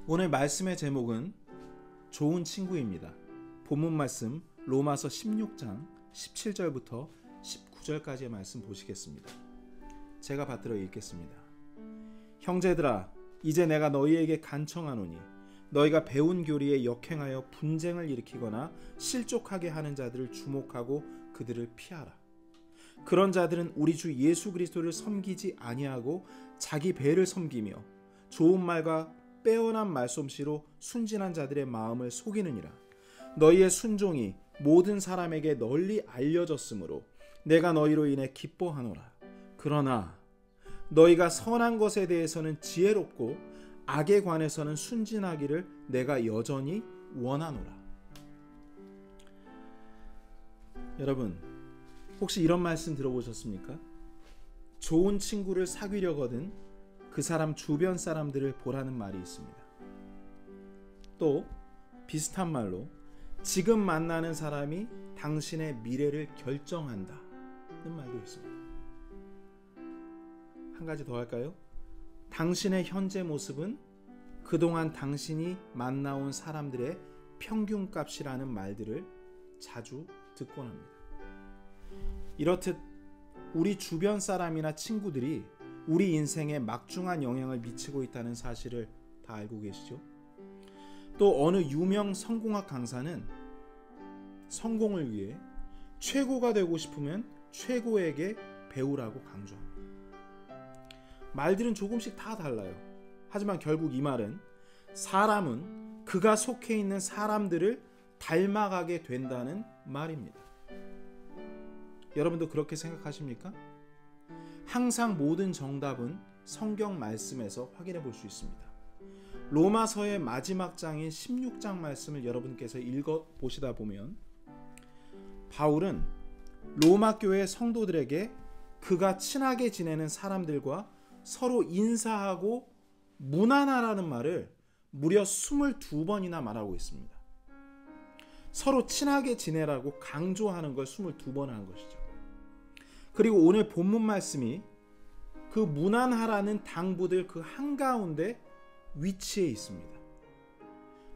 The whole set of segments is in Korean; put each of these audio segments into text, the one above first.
오늘 말씀의 제목은 좋은 친구입니다. 본문 말씀 로마서 16장 17절부터 19절까지의 말씀 보시겠습니다. 제가 받들어 읽겠습니다. 형제들아, 이제 내가 너희에게 간청하노니 너희가 배운 교리에 역행하여 분쟁을 일으키거나 실족하게 하는 자들을 주목하고 그들을 피하라. 그런 자들은 우리 주 예수 그리스도를 섬기지 아니하고 자기 배를 섬기며 좋은 말과 빼어난 말솜씨로 순진한 자들의 마음을 속이느니라. 너희의 순종이 모든 사람에게 널리 알려졌으므로 내가 너희로 인해 기뻐하노라. 그러나 너희가 선한 것에 대해서는 지혜롭고 악에 관해서는 순진하기를 내가 여전히 원하노라. 여러분, 혹시 이런 말씀 들어보셨습니까? 좋은 친구를 사귀려거든 그 사람 주변 사람들을 보라는 말이 있습니다. 또 비슷한 말로 지금 만나는 사람이 당신의 미래를 결정한다는 말도 있습니다. 한 가지 더 할까요? 당신의 현재 모습은 그동안 당신이 만나온 사람들의 평균값이라는 말들을 자주 듣곤 합니다. 이렇듯 우리 주변 사람이나 친구들이 우리 인생에 막중한 영향을 미치고 있다는 사실을 다 알고 계시죠? 또 어느 유명 성공학 강사는 성공을 위해 최고가 되고 싶으면 최고에게 배우라고 강조합니다. 말들은 조금씩 다 달라요. 하지만 결국 이 말은 사람은 그가 속해 있는 사람들을 닮아가게 된다는 말입니다. 여러분도 그렇게 생각하십니까? 항상 모든 정답은 성경 말씀에서 확인해 볼 수 있습니다. 로마서의 마지막 장인 16장 말씀을 여러분께서 읽어 보시다 보면 바울은 로마 교회 성도들에게 그가 친하게 지내는 사람들과 서로 인사하고 무난하라는 말을 무려 22번이나 말하고 있습니다. 서로 친하게 지내라고 강조하는 걸 22번 한 것이죠. 그리고 오늘 본문 말씀이 그 무난하라는 당부들 그 한가운데 위치해 있습니다.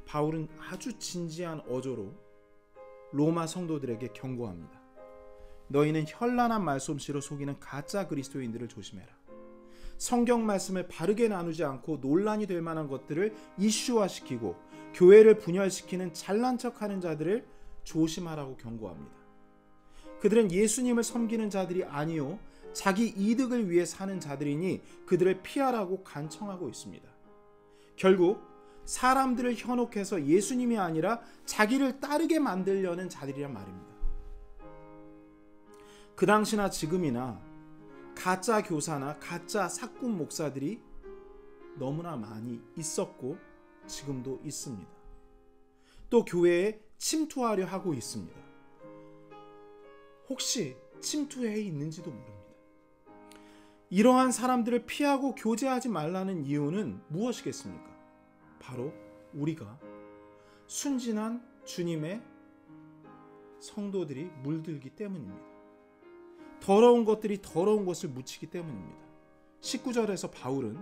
바울은 아주 진지한 어조로 로마 성도들에게 경고합니다. 너희는 현란한 말솜씨로 속이는 가짜 그리스도인들을 조심해라. 성경 말씀을 바르게 나누지 않고 논란이 될 만한 것들을 이슈화시키고 교회를 분열시키는 잘난 척하는 자들을 조심하라고 경고합니다. 그들은 예수님을 섬기는 자들이 아니요 자기 이득을 위해 사는 자들이니 그들을 피하라고 간청하고 있습니다. 결국 사람들을 현혹해서 예수님이 아니라 자기를 따르게 만들려는 자들이란 말입니다. 그 당시나 지금이나 가짜 교사나 가짜 사꾼 목사들이 너무나 많이 있었고 지금도 있습니다. 또 교회에 침투하려 하고 있습니다. 혹시 침투해 있는지도 모릅니다. 이러한 사람들을 피하고 교제하지 말라는 이유는 무엇이겠습니까? 바로 우리가 순진한 주님의 성도들이 물들기 때문입니다. 더러운 것들이 더러운 것을 묻히기 때문입니다. 19절에서 바울은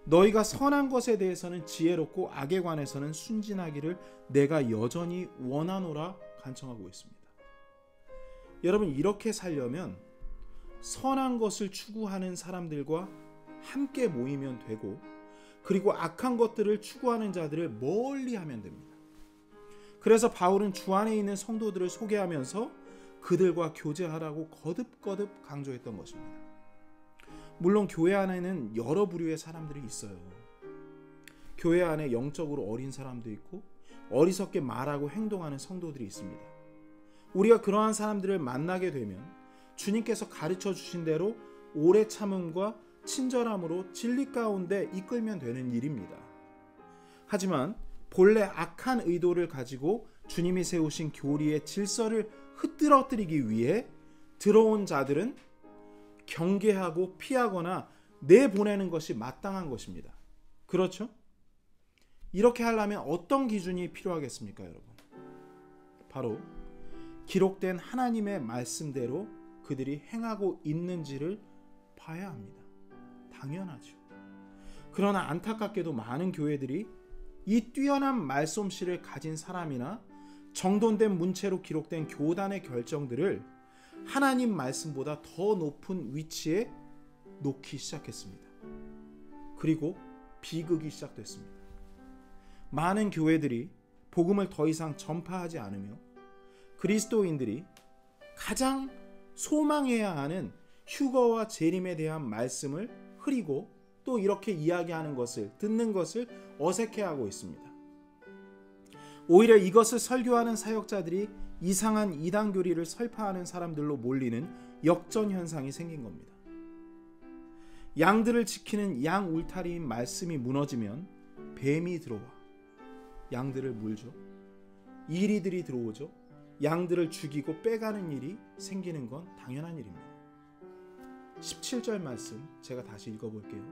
너희가 선한 것에 대해서는 지혜롭고 악에 관해서는 순진하기를 내가 여전히 원하노라 간청하고 있습니다. 여러분, 이렇게 살려면 선한 것을 추구하는 사람들과 함께 모이면 되고, 그리고 악한 것들을 추구하는 자들을 멀리 하면 됩니다. 그래서 바울은 주 안에 있는 성도들을 소개하면서 그들과 교제하라고 거듭거듭 강조했던 것입니다. 물론 교회 안에는 여러 부류의 사람들이 있어요. 교회 안에 영적으로 어린 사람도 있고 어리석게 말하고 행동하는 성도들이 있습니다. 우리가 그러한 사람들을 만나게 되면 주님께서 가르쳐 주신 대로 오래 참음과 친절함으로 진리 가운데 이끌면 되는 일입니다. 하지만 본래 악한 의도를 가지고 주님이 세우신 교리의 질서를 흐트러뜨리기 위해 들어온 자들은 경계하고 피하거나 내보내는 것이 마땅한 것입니다. 그렇죠? 이렇게 하려면 어떤 기준이 필요하겠습니까, 여러분? 바로 기록된 하나님의 말씀대로 그들이 행하고 있는지를 봐야 합니다. 당연하죠. 그러나 안타깝게도 많은 교회들이 이 뛰어난 말솜씨를 가진 사람이나 정돈된 문체로 기록된 교단의 결정들을 하나님 말씀보다 더 높은 위치에 놓기 시작했습니다. 그리고 비극이 시작됐습니다. 많은 교회들이 복음을 더 이상 전파하지 않으며 그리스도인들이 가장 소망해야 하는 휴거와 재림에 대한 말씀을 흐리고 또 이렇게 이야기하는 것을, 듣는 것을 어색해하고 있습니다. 오히려 이것을 설교하는 사역자들이 이상한 이단 교리를 설파하는 사람들로 몰리는 역전 현상이 생긴 겁니다. 양들을 지키는 양 울타리인 말씀이 무너지면 뱀이 들어와 양들을 물죠. 이리들이 들어오죠. 양들을 죽이고 빼가는 일이 생기는 건 당연한 일입니다. 17절 말씀 제가 다시 읽어볼게요.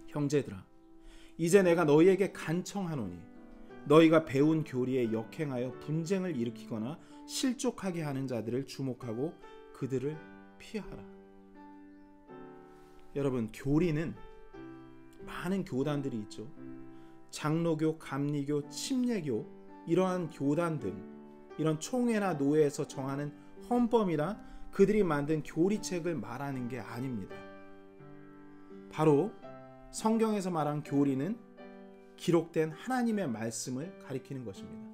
형제들아, 이제 내가 너희에게 간청하노니 너희가 배운 교리에 역행하여 분쟁을 일으키거나 실족하게 하는 자들을 주목하고 그들을 피하라. 여러분, 교리는 많은 교단들이 있죠. 장로교, 감리교, 침례교, 이러한 교단들, 이런 총회나 노회에서 정하는 헌법이나 그들이 만든 교리책을 말하는 게 아닙니다. 바로 성경에서 말한 교리는 기록된 하나님의 말씀을 가리키는 것입니다.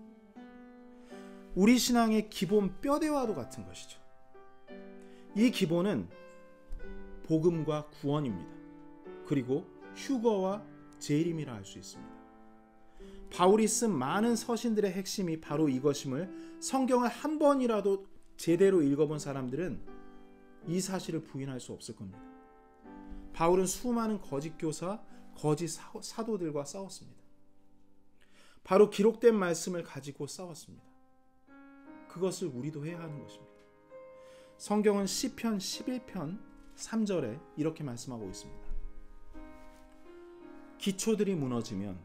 우리 신앙의 기본 뼈대와도 같은 것이죠. 이 기본은 복음과 구원입니다. 그리고 휴거와 재림이라 할 수 있습니다. 바울이 쓴 많은 서신들의 핵심이 바로 이것임을 성경을 한 번이라도 제대로 읽어본 사람들은 이 사실을 부인할 수 없을 겁니다. 바울은 수많은 거짓 교사, 거짓 사도들과 싸웠습니다. 바로 기록된 말씀을 가지고 싸웠습니다. 그것을 우리도 해야 하는 것입니다. 성경은 시편 11편 3절에 이렇게 말씀하고 있습니다. 기초들이 무너지면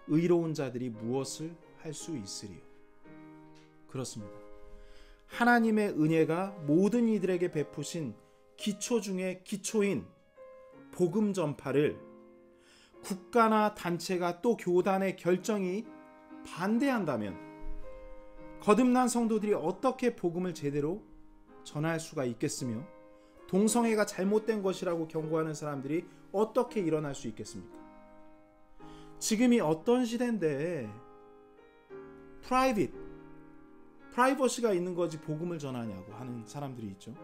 의로운 자들이 무엇을 할 수 있으리요? 그렇습니다. 하나님의 은혜가 모든 이들에게 베푸신 기초 중에 기초인 복음 전파를 국가나 단체가 또 교단의 결정이 반대한다면 거듭난 성도들이 어떻게 복음을 제대로 전할 수가 있겠으며 동성애가 잘못된 것이라고 경고하는 사람들이 어떻게 일어날 수 있겠습니까? 지금이 어떤 시대인데 프라이버시가 있는 거지 복음을 전하냐고 하는 사람들이 있죠.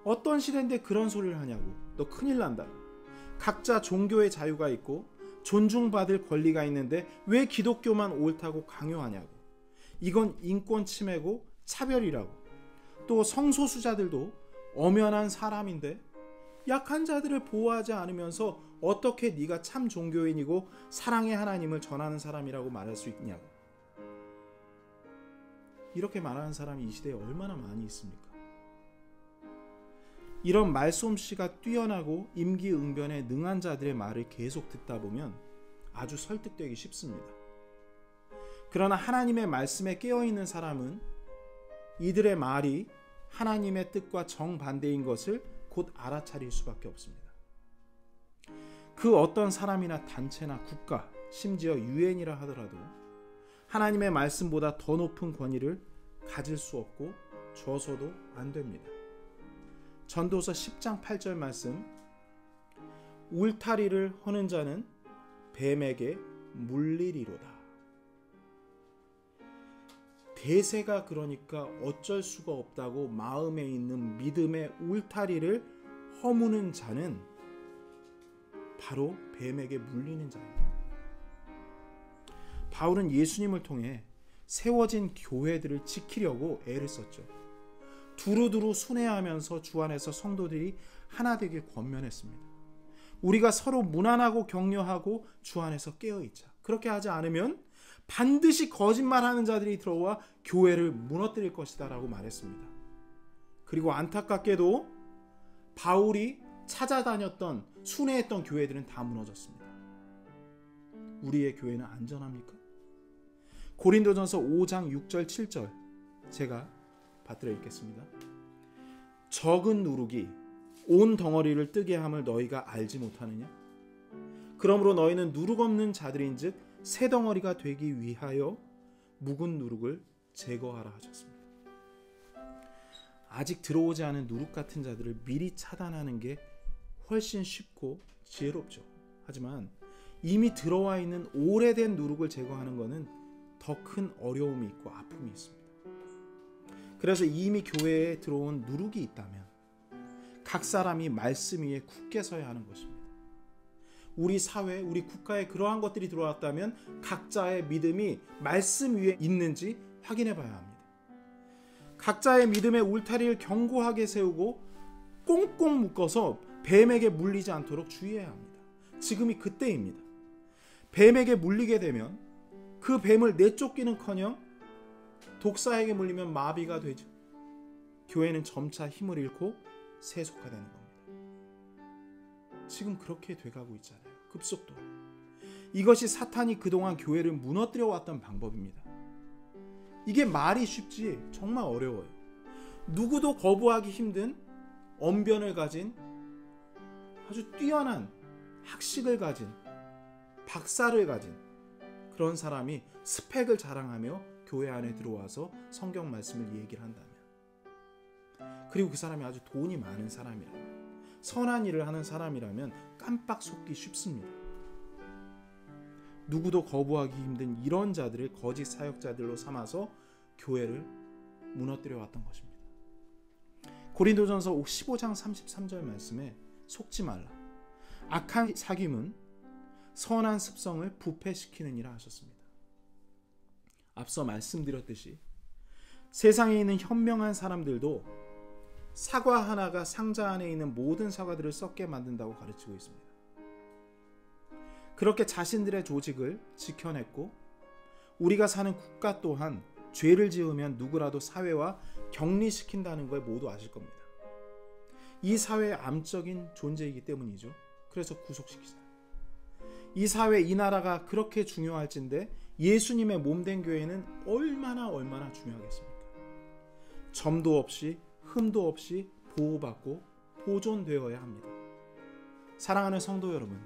어떤 시대인데 그런 소리를 하냐고. 너 큰일 난다. 각자 종교의 자유가 있고 존중받을 권리가 있는데 왜 기독교만 옳다고 강요하냐고. 이건 인권 침해고 차별이라고. 또 성소수자들도 엄연한 사람인데 약한 자들을 보호하지 않으면서 어떻게 네가 참 종교인이고 사랑의 하나님을 전하는 사람이라고 말할 수 있냐고. 이렇게 말하는 사람이 이 시대에 얼마나 많이 있습니까? 이런 말솜씨가 뛰어나고 임기응변에 능한 자들의 말을 계속 듣다 보면 아주 설득되기 쉽습니다. 그러나 하나님의 말씀에 깨어있는 사람은 이들의 말이 하나님의 뜻과 정반대인 것을 곧 알아차릴 수밖에 없습니다. 그 어떤 사람이나 단체나 국가, 심지어 유엔이라 하더라도 하나님의 말씀보다 더 높은 권위를 가질 수 없고 줘서도 안 됩니다. 전도서 10장 8절 말씀, 울타리를 허는 자는 뱀에게 물리리로다. 대세가 그러니까 어쩔 수가 없다고 마음에 있는 믿음의 울타리를 허무는 자는 바로 뱀에게 물리는 자입니다. 바울은 예수님을 통해 세워진 교회들을 지키려고 애를 썼죠. 두루두루 순회하면서 주 안에서 성도들이 하나 되길 권면했습니다. 우리가 서로 무난하고 격려하고 주 안에서 깨어있자. 그렇게 하지 않으면 반드시 거짓말하는 자들이 들어와 교회를 무너뜨릴 것이다 라고 말했습니다. 그리고 안타깝게도 바울이 찾아다녔던 순회했던 교회들은 다 무너졌습니다. 우리의 교회는 안전합니까? 고린도전서 5장 6절 7절 제가 받들어 읽겠습니다. 적은 누룩이 온 덩어리를 뜨게 함을 너희가 알지 못하느냐? 그러므로 너희는 누룩 없는 자들인즉 새 덩어리가 되기 위하여 묵은 누룩을 제거하라 하셨습니다. 아직 들어오지 않은 누룩 같은 자들을 미리 차단하는 게 훨씬 쉽고 지혜롭죠. 하지만 이미 들어와 있는 오래된 누룩을 제거하는 것은 더 큰 어려움이 있고 아픔이 있습니다. 그래서 이미 교회에 들어온 누룩이 있다면 각 사람이 말씀 위에 굳게 서야 하는 것입니다. 우리 사회, 우리 국가에 그러한 것들이 들어왔다면 각자의 믿음이 말씀 위에 있는지 확인해 봐야 합니다. 각자의 믿음의 울타리를 견고하게 세우고 꽁꽁 묶어서 뱀에게 물리지 않도록 주의해야 합니다. 지금이 그때입니다. 뱀에게 물리게 되면 그 뱀을 내쫓기는커녕 독사에게 물리면 마비가 되죠. 교회는 점차 힘을 잃고 세속화되는 겁니다. 지금 그렇게 돼가고 있잖아요. 급속도로. 이것이 사탄이 그동안 교회를 무너뜨려 왔던 방법입니다. 이게 말이 쉽지 정말 어려워요. 누구도 거부하기 힘든 언변을 가진 아주 뛰어난 학식을 가진 박사를 가진 그런 사람이 스펙을 자랑하며 교회 안에 들어와서 성경 말씀을 얘기를 한다면, 그리고 그 사람이 아주 돈이 많은 사람이라면, 선한 일을 하는 사람이라면 깜빡 속기 쉽습니다. 누구도 거부하기 힘든 이런 자들을 거짓 사역자들로 삼아서 교회를 무너뜨려 왔던 것입니다. 고린도전서 15장 33절 말씀에 속지 말라. 악한 사귐은 선한 습성을 부패시키느니라 하셨습니다. 앞서 말씀드렸듯이 세상에 있는 현명한 사람들도 사과 하나가 상자 안에 있는 모든 사과들을 썩게 만든다고 가르치고 있습니다. 그렇게 자신들의 조직을 지켜냈고 우리가 사는 국가 또한 죄를 지으면 누구라도 사회와 격리시킨다는 걸 모두 아실 겁니다. 이 사회의 암적인 존재이기 때문이죠. 그래서 구속시키자. 이 사회, 이 나라가 그렇게 중요할진데 예수님의 몸된 교회는 얼마나 중요하겠습니까? 점도 없이 흠도 없이 보호받고 보존되어야 합니다. 사랑하는 성도 여러분,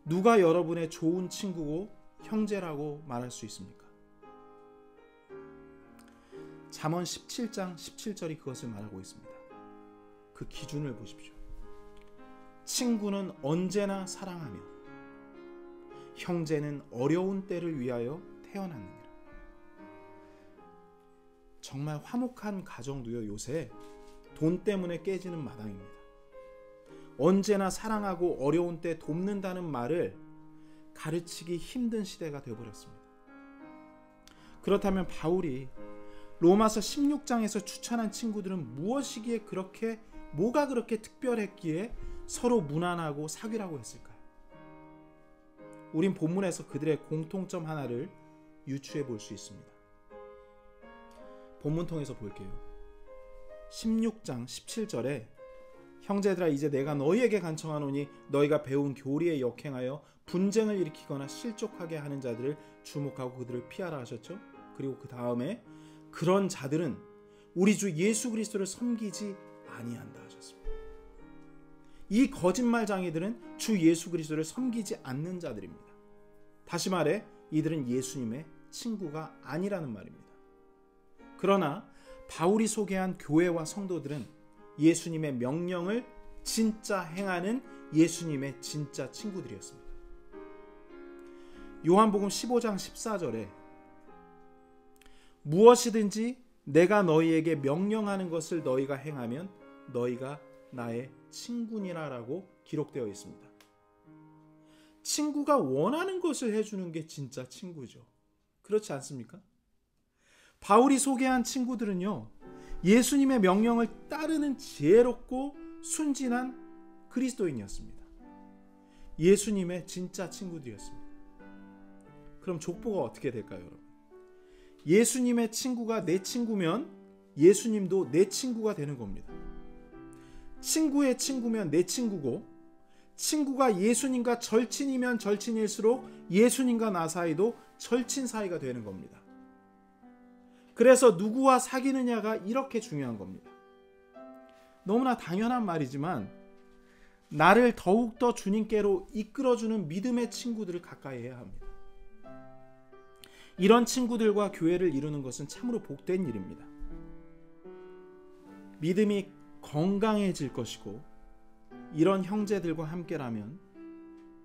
누가 여러분의 좋은 친구고 형제라고 말할 수 있습니까? 잠언 17장 17절이 그것을 말하고 있습니다. 그 기준을 보십시오. 친구는 언제나 사랑하며 형제는 어려운 때를 위하여 태어났느니라. 정말 화목한 가정도요, 요새 돈 때문에 깨지는 마당입니다. 언제나 사랑하고 어려운 때 돕는다는 말을 가르치기 힘든 시대가 되어버렸습니다. 그렇다면 바울이 로마서 16장에서 추천한 친구들은 무엇이기에 뭐가 그렇게 특별했기에 서로 무난하고 사귀라고 했을까요? 우린 본문에서 그들의 공통점 하나를 유추해 볼 수 있습니다. 본문 통해서 볼게요. 16장 17절에 형제들아 이제 내가 너희에게 간청하노니 너희가 배운 교리에 역행하여 분쟁을 일으키거나 실족하게 하는 자들을 주목하고 그들을 피하라 하셨죠. 그리고 그 다음에 그런 자들은 우리 주 예수 그리스도를 섬기지 아니한다 하셨습니다. 이 거짓말장이들은 주 예수 그리스도를 섬기지 않는 자들입니다. 다시 말해 이들은 예수님의 친구가 아니라는 말입니다. 그러나 바울이 소개한 교회와 성도들은 예수님의 명령을 진짜 행하는 예수님의 진짜 친구들이었습니다. 요한복음 15장 14절에 무엇이든지 내가 너희에게 명령하는 것을 너희가 행하면 너희가 나의 친구니라라고 기록되어 있습니다. 친구가 원하는 것을 해주는 게 진짜 친구죠. 그렇지 않습니까? 바울이 소개한 친구들은요, 예수님의 명령을 따르는 지혜롭고 순진한 그리스도인이었습니다. 예수님의 진짜 친구들이었습니다. 그럼 족보가 어떻게 될까요, 여러분? 예수님의 친구가 내 친구면 예수님도 내 친구가 되는 겁니다. 친구의 친구면 내 친구고, 친구가 예수님과 절친이면 절친일수록 예수님과 나 사이도 절친 사이가 되는 겁니다. 그래서 누구와 사귀느냐가 이렇게 중요한 겁니다. 너무나 당연한 말이지만 나를 더욱더 주님께로 이끌어주는 믿음의 친구들을 가까이 해야 합니다. 이런 친구들과 교회를 이루는 것은 참으로 복된 일입니다. 믿음이 건강해질 것이고 이런 형제들과 함께라면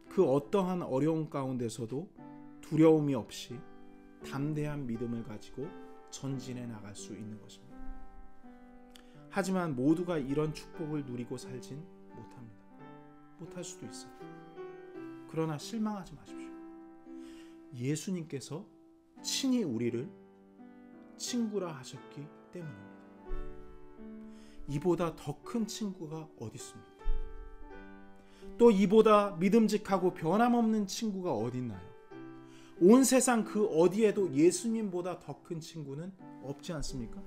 그 어떠한 어려움 가운데서도 두려움이 없이 담대한 믿음을 가지고 전진해 나갈 수 있는 것입니다. 하지만 모두가 이런 축복을 누리고 살진 못합니다. 못할 수도 있어요. 그러나 실망하지 마십시오. 예수님께서 친히 우리를 친구라 하셨기 때문입니다. 이보다 더 큰 친구가 어디 있습니까? 또 이보다 믿음직하고 변함없는 친구가 어디 있나요? 온 세상 그 어디에도 예수님보다 더 큰 친구는 없지 않습니까?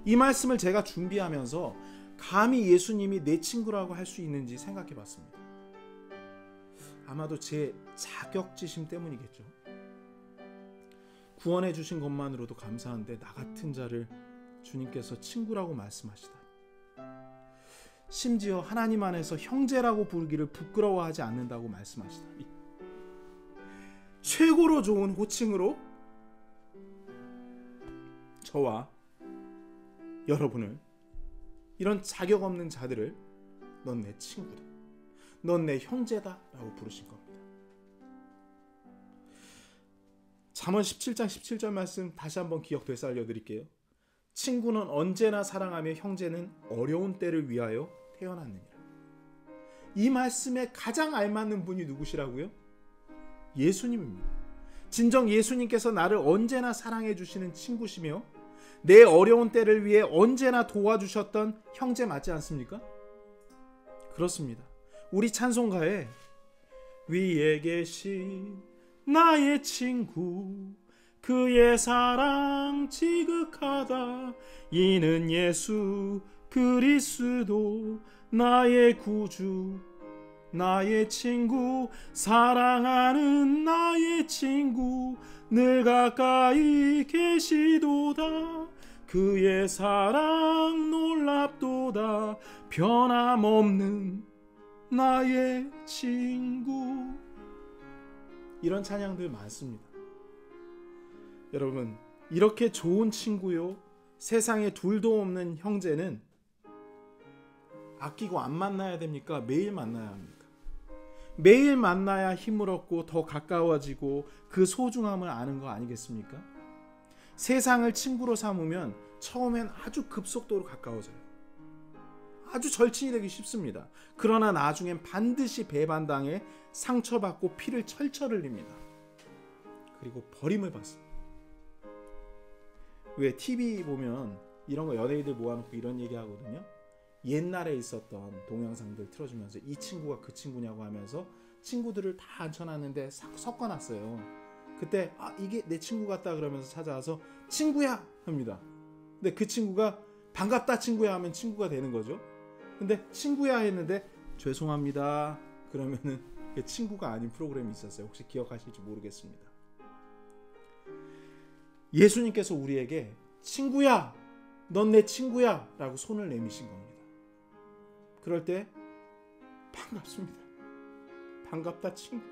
이 말씀을 제가 준비하면서 감히 예수님이 내 친구라고 할 수 있는지 생각해 봤습니다. 아마도 제 자격지심 때문이겠죠. 구원해 주신 것만으로도 감사한데 나 같은 자를 주님께서 친구라고 말씀하시다니. 심지어 하나님 안에서 형제라고 부르기를 부끄러워하지 않는다고 말씀하시다니. 최고로 좋은 호칭으로 저와 여러분을, 이런 자격 없는 자들을 넌 내 친구다, 넌 내 형제다 라고 부르신 겁니다. 잠언 17장 17절 말씀 다시 한번 기억 되살려 드릴게요. 친구는 언제나 사랑하며 형제는 어려운 때를 위하여 태어났느니라. 이 말씀에 가장 알맞는 분이 누구시라고요? 예수님입니다. 진정 예수님께서 나를 언제나 사랑해 주시는 친구시며 내 어려운 때를 위해 언제나 도와주셨던 형제 맞지 않습니까? 그렇습니다. 우리 찬송가에 위에 계신 나의 친구 그의 사랑 지극하다 이는 예수 그리스도 나의 구주 나의 친구 사랑하는 나의 친구 늘 가까이 계시도다 그의 사랑 놀랍도다 변함없는 나의 친구. 이런 찬양들 많습니다. 여러분, 이렇게 좋은 친구요 세상에 둘도 없는 형제는 아끼고 안 만나야 됩니까? 매일 만나야 합니까? 매일 만나야 힘을 얻고 더 가까워지고 그 소중함을 아는 거 아니겠습니까? 세상을 친구로 삼으면 처음엔 아주 급속도로 가까워져요. 아주 절친이 되기 쉽습니다. 그러나 나중엔 반드시 배반당해 상처받고 피를 철철 흘립니다. 그리고 버림을 받습니다. 왜 TV 보면 이런 거 연예인들 모아놓고 이런 얘기 하거든요. 옛날에 있었던 동영상들 틀어주면서 이 친구가 그 친구냐고 하면서 친구들을 다 앉혀놨는데 섞어놨어요. 그때 이게 내 친구 같다 그러면서 찾아와서 친구야 합니다. 근데 그 친구가 반갑다 친구야 하면 친구가 되는 거죠. 근데 친구야 했는데 죄송합니다 그러면은 그 친구가 아닌 프로그램이 있었어요. 혹시 기억하실지 모르겠습니다. 예수님께서 우리에게 친구야 넌 내 친구야 라고 손을 내미신 겁니다. 그럴 때 반갑습니다. 반갑다 친구.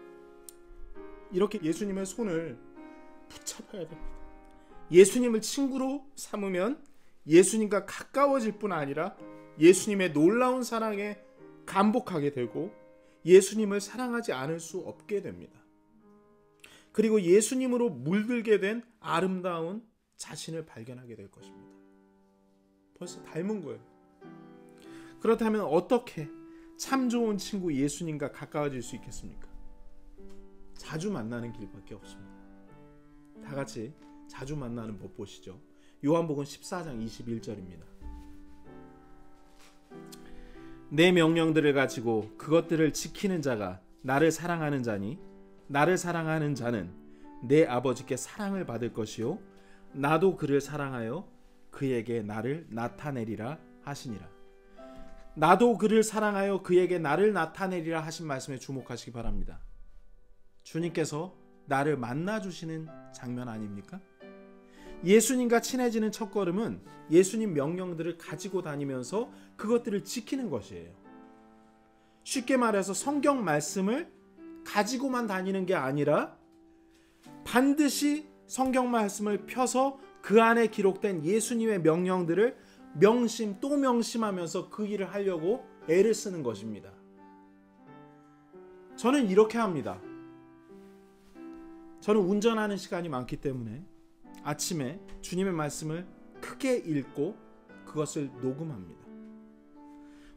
이렇게 예수님의 손을 붙잡아야 됩니다. 예수님을 친구로 삼으면 예수님과 가까워질 뿐 아니라 예수님의 놀라운 사랑에 감복하게 되고 예수님을 사랑하지 않을 수 없게 됩니다. 그리고 예수님으로 물들게 된 아름다운 자신을 발견하게 될 것입니다. 벌써 닮은 거예요. 그렇다면 어떻게 참 좋은 친구 예수님과 가까워질 수 있겠습니까? 자주 만나는 길밖에 없습니다. 다 같이 자주 만나는 법 보시죠. 요한복음 14장 21절입니다. 내 명령들을 가지고 그것들을 지키는 자가 나를 사랑하는 자니 나를 사랑하는 자는 내 아버지께 사랑을 받을 것이요 나도 그를 사랑하여 그에게 나를 나타내리라 하시니라. 나도 그를 사랑하여 그에게 나를 나타내리라 하신 말씀에 주목하시기 바랍니다. 주님께서 나를 만나주시는 장면 아닙니까? 예수님과 친해지는 첫걸음은 예수님 명령들을 가지고 다니면서 그것들을 지키는 것이에요. 쉽게 말해서 성경 말씀을 가지고만 다니는 게 아니라 반드시 성경 말씀을 펴서 그 안에 기록된 예수님의 명령들을 명심 또 명심하면서 그 일을 하려고 애를 쓰는 것입니다. 저는 이렇게 합니다. 저는 운전하는 시간이 많기 때문에 아침에 주님의 말씀을 크게 읽고 그것을 녹음합니다.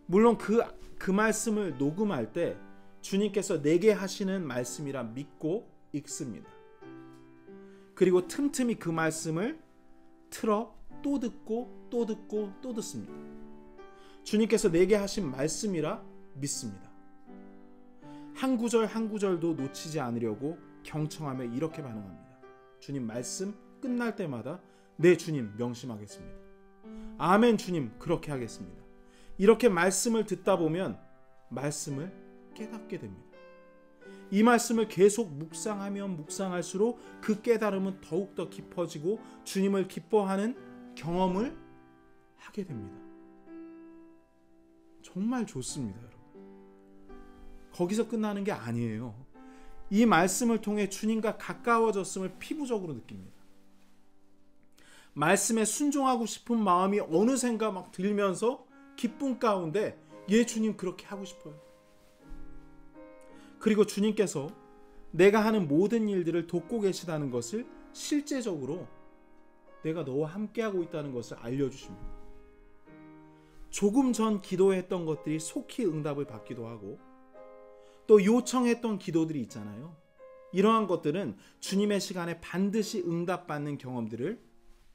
물론 그 말씀을 녹음할 때 주님께서 내게 하시는 말씀이라 믿고 읽습니다. 그리고 틈틈이 그 말씀을 틀어 또 듣고 또 듣고 또 듣습니다. 주님께서 내게 하신 말씀이라 믿습니다. 한 구절 한 구절도 놓치지 않으려고 경청하며 이렇게 반응합니다. 주님 말씀 끝날 때마다 네 주님 명심하겠습니다. 아멘 주님 그렇게 하겠습니다. 이렇게 말씀을 듣다 보면 말씀을 깨닫게 됩니다. 이 말씀을 계속 묵상하면 묵상할수록 그 깨달음은 더욱더 깊어지고 주님을 기뻐하는 경험을 하게 됩니다. 정말 좋습니다, 여러분. 거기서 끝나는 게 아니에요. 이 말씀을 통해 주님과 가까워졌음을 피부적으로 느낍니다. 말씀에 순종하고 싶은 마음이 어느샌가 막 들면서 기쁨 가운데 예 주님 그렇게 하고 싶어요. 그리고 주님께서 내가 하는 모든 일들을 돕고 계시다는 것을 실제적으로 내가 너와 함께하고 있다는 것을 알려주십니다. 조금 전 기도했던 것들이 속히 응답을 받기도 하고 또 요청했던 기도들이 있잖아요. 이러한 것들은 주님의 시간에 반드시 응답받는 경험들을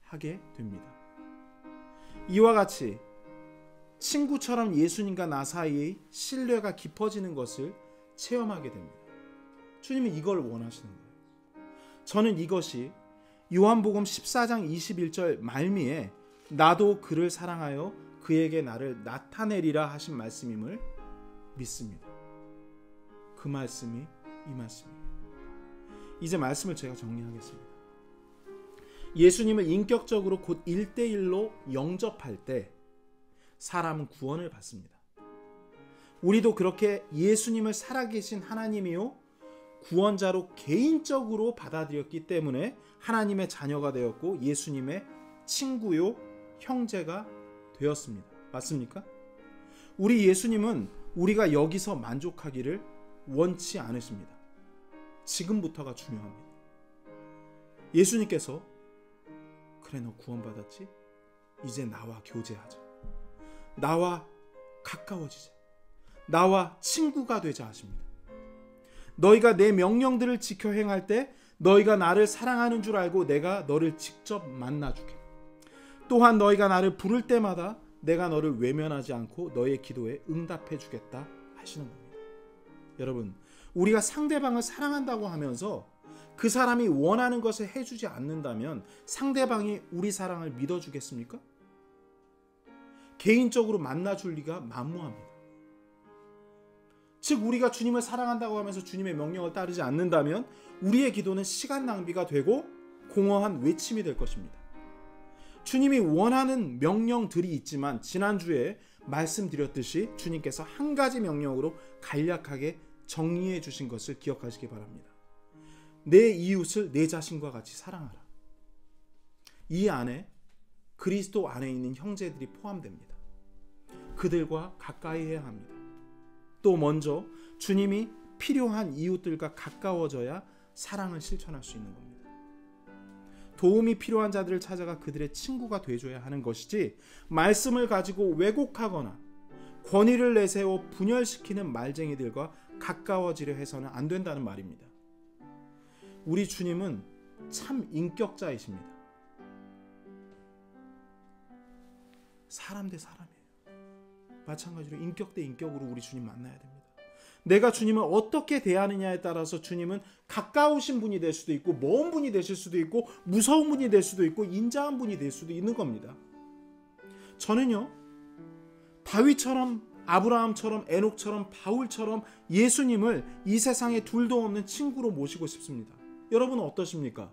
하게 됩니다. 이와 같이 친구처럼 예수님과 나 사이의 신뢰가 깊어지는 것을 체험하게 됩니다. 주님은 이걸 원하시는 거예요. 저는 이것이 요한복음 14장 21절 말미에 나도 그를 사랑하여 그에게 나를 나타내리라 하신 말씀임을 믿습니다. 그 말씀이 이 말씀이에요. 이제 말씀을 제가 정리하겠습니다. 예수님을 인격적으로 곧 1대1로 영접할 때 사람은 구원을 받습니다. 우리도 그렇게 예수님을 살아계신 하나님이요 구원자로 개인적으로 받아들였기 때문에 하나님의 자녀가 되었고 예수님의 친구요 형제가 되었습니다. 맞습니까? 우리 예수님은 우리가 여기서 만족하기를 원치 않으십니다. 지금부터가 중요합니다. 예수님께서 그래 너 구원받았지? 이제 나와 교제하자. 나와 가까워지자. 나와 친구가 되자 하십니다. 너희가 내 명령들을 지켜 행할 때 너희가 나를 사랑하는 줄 알고 내가 너를 직접 만나주게. 또한 너희가 나를 부를 때마다 내가 너를 외면하지 않고 너의 기도에 응답해 주겠다 하시는 겁니다. 여러분, 우리가 상대방을 사랑한다고 하면서 그 사람이 원하는 것을 해주지 않는다면 상대방이 우리 사랑을 믿어주겠습니까? 개인적으로 만나줄 리가 만무합니다. 즉 우리가 주님을 사랑한다고 하면서 주님의 명령을 따르지 않는다면 우리의 기도는 시간 낭비가 되고 공허한 외침이 될 것입니다. 주님이 원하는 명령들이 있지만 지난주에 말씀드렸듯이 주님께서 한 가지 명령으로 간략하게 정리해 주신 것을 기억하시기 바랍니다. 내 이웃을 내 자신과 같이 사랑하라. 이 안에 그리스도 안에 있는 형제들이 포함됩니다. 그들과 가까이 해야 합니다. 또 먼저 주님이 필요한 이웃들과 가까워져야 사랑을 실천할 수 있는 겁니다. 도움이 필요한 자들을 찾아가 그들의 친구가 되줘야 하는 것이지 말씀을 가지고 왜곡하거나 권위를 내세워 분열시키는 말쟁이들과 가까워지려 해서는 안 된다는 말입니다. 우리 주님은 참 인격자이십니다. 사람 대 사람이에요. 마찬가지로 인격 대 인격으로 우리 주님 만나야 됩니다. 내가 주님을 어떻게 대하느냐에 따라서 주님은 가까우신 분이 될 수도 있고 먼 분이 되실 수도 있고 무서운 분이 될 수도 있고 인자한 분이 될 수도 있는 겁니다. 저는요 다윗처럼 아브라함처럼 에녹처럼 바울처럼 예수님을 이 세상에 둘도 없는 친구로 모시고 싶습니다. 여러분은 어떠십니까?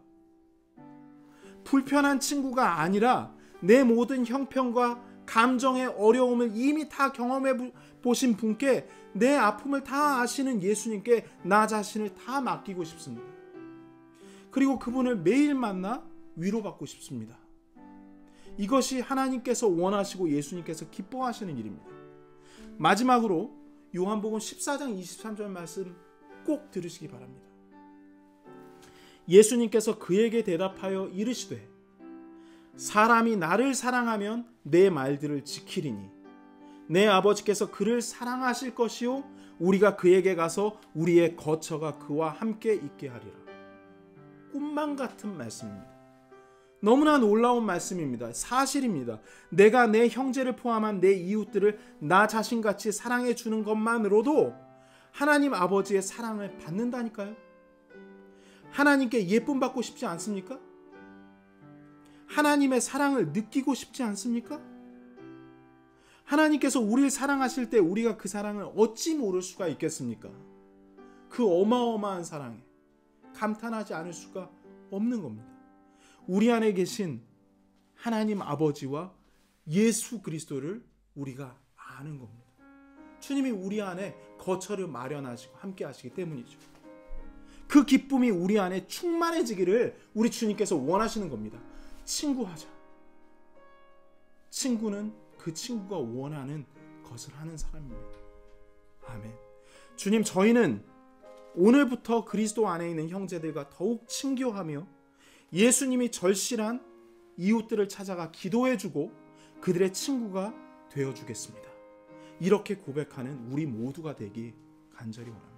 불편한 친구가 아니라 내 모든 형편과 감정의 어려움을 이미 다 경험해 보신 분께 내 아픔을 다 아시는 예수님께 나 자신을 다 맡기고 싶습니다. 그리고 그분을 매일 만나 위로받고 싶습니다. 이것이 하나님께서 원하시고 예수님께서 기뻐하시는 일입니다. 마지막으로 요한복음 14장 23절 말씀 꼭 들으시기 바랍니다. 예수님께서 그에게 대답하여 이르시되 사람이 나를 사랑하면 내 말들을 지키리니 내 아버지께서 그를 사랑하실 것이요 우리가 그에게 가서 우리의 거처가 그와 함께 있게 하리라. 꿈만 같은 말씀입니다. 너무나 놀라운 말씀입니다. 사실입니다. 내가 내 형제를 포함한 내 이웃들을 나 자신같이 사랑해 주는 것만으로도 하나님 아버지의 사랑을 받는다니까요. 하나님께 예쁨 받고 싶지 않습니까? 하나님의 사랑을 느끼고 싶지 않습니까? 하나님께서 우리를 사랑하실 때 우리가 그 사랑을 어찌 모를 수가 있겠습니까? 그 어마어마한 사랑에 감탄하지 않을 수가 없는 겁니다. 우리 안에 계신 하나님 아버지와 예수 그리스도를 우리가 아는 겁니다. 주님이 우리 안에 거처를 마련하시고 함께 하시기 때문이죠. 그 기쁨이 우리 안에 충만해지기를 우리 주님께서 원하시는 겁니다. 친구하자. 친구는 그 친구가 원하는 것을 하는 사람입니다. 아멘. 주님, 저희는 오늘부터 그리스도 안에 있는 형제들과 더욱 친교하며 예수님이 절실한 이웃들을 찾아가 기도해주고 그들의 친구가 되어주겠습니다. 이렇게 고백하는 우리 모두가 되기 간절히 원합니다.